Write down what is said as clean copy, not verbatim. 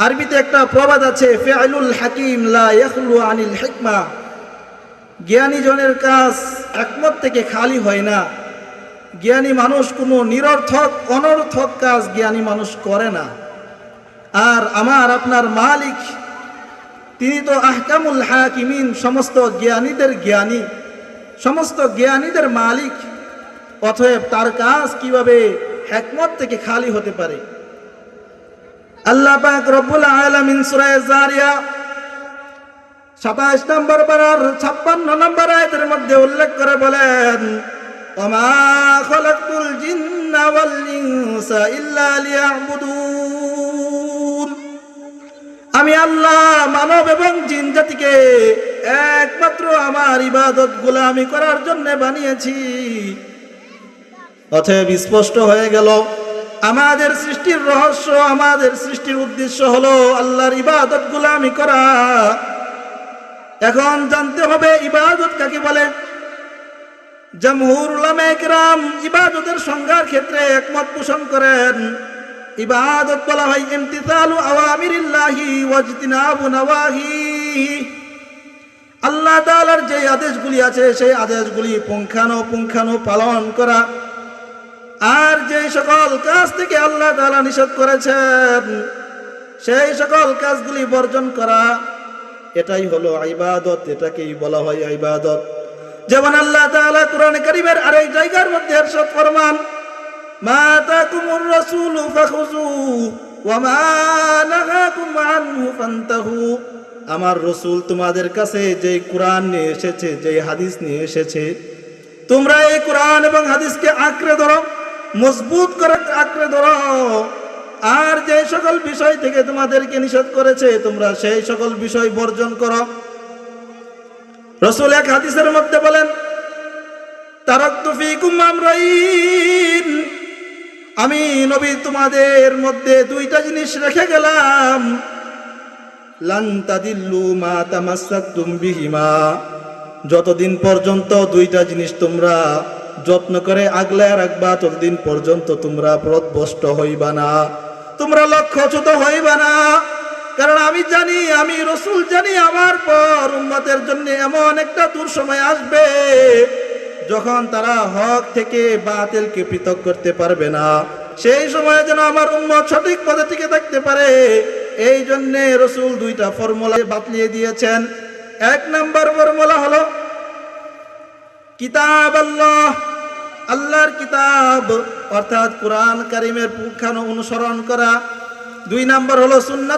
আরবিতে একটা প্রবাদ আছে, ফিআলুল হাকিম লা ইয়াখলু আনিল হিকমা। জ্ঞানী জনের কাজ একমত থেকে খালি হয় না। জ্ঞানী মানুষ কোনো নিরর্থক অনর্থক কাজ জ্ঞানী মানুষ করে না। আর আমার আপনার মালিক তিনি তো আহকামুল হাকিমিন, সমস্ত জ্ঞানীদের জ্ঞানী, সমস্ত জ্ঞানীদের মালিক। অতএব তার কাজ কিভাবে হিকমত থেকে খালি হতে পারে? আল্লাহ পাক রব্বুল আলামিন সূরা জারিয়া 27 নম্বর পারার 56 নম্বর আয়াতের মধ্যে উল্লেখ করে বলেন, ওমা খালাকতুল জিন্না ওয়াল ইনসা ইল্লা লিয়াবুদুন। আমি আল্লাহ মানব এবং জিন জাতিকে একমাত্র আমার ইবাদত গোলামি করার জন্য বানিয়েছি। অতএব স্পষ্ট হয়ে গেল আমাদের সৃষ্টির রহস্য, আমাদের সৃষ্টির উদ্দেশ্য হলো আল্লাহর ইবাদত গোলামি করা। এখন জানতে হবে ইবাদত কাকে বলে। জমহুর উলামায়ে কিরাম ইবাদতের সংজ্ঞার ক্ষেত্রে একমত পোষণ করেন। ইবাদত বলা হয় ইমতিসালু আওয়ামিরিল্লাহি ওয়াজতিনাবু নাওয়াহিহি। আল্লাহ তাআলার যে আদেশগুলি আছে সেই আদেশগুলি পুঙ্খানুপুঙ্খানু পালন করা, আর যে সকল কাজ থেকে আল্লাহ তাআলা নিষেধ করেছেন সেই সকল কাজগুলি বর্জন করা, এটাই হলো ইবাদত। এটাকেই বলা হয় ইবাদত। যেমন আল্লাহ তাআলা কোরআনে কারীমের আরেক জায়গার মধ্যে ইরশাদ ফরমান, মা তাকুমুর রাসূলু ফাখুযুহু ওয়া মা নাহাকুম আনহু ফান্তাহু। আমার রাসূল তোমাদের কাছে যে কোরআন নিয়ে এসেছে, যে হাদিস নিয়ে এসেছে, তোমরা এই কোরআন এবং হাদিসকে আঁকড়ে ধরো, মজবুত করে আঁকড়ে ধরো। আর যে সকল বিষয় থেকে তোমাদেরকে নিষেধ করেছে তোমরা সেই সকল বিষয় বর্জন করো। রাসূল এক হাদিসের মধ্যে বলেন, তারাকতু ফীকুম আমরাইন। আমি নবী তোমাদের মধ্যে দুইটা জিনিস রেখে গেলাম, লান তাদিল্লু মা তামাসসাকতুম বিহিমা। যতদিন পর্যন্ত দুইটা জিনিস তোমরা যত্ন করে আগলায় রাখবা ততদিন পর্যন্ত তোমরা পথভ্রষ্ট হইবা না, তোমরা লক্ষ্যচ্যুত হইবা না। কারণ আমি জানি, আমি রাসূল জানি, আমার পর উম্মতের জন্য এমন একটা দুঃসময় আসবে যখন তারা হক থেকে বাতিলকে পৃথক করতে পারবে না। সেই সময়ে যেন আমার উম্মত সঠিক পথে টিকে থাকতে পারে, এই জন্য রাসূল দুইটা ফর্মুলা বাতলিয়ে দিয়েছেন। এক নম্বর ফর্মুলা হলো কিতাব আল্লাহ, আল্লাহর কিতাব অর্থাৎ কোরআন কারীমের পুঙ্খানু অনুসরণ করা। দুই নম্বর হলো সুন্নাত।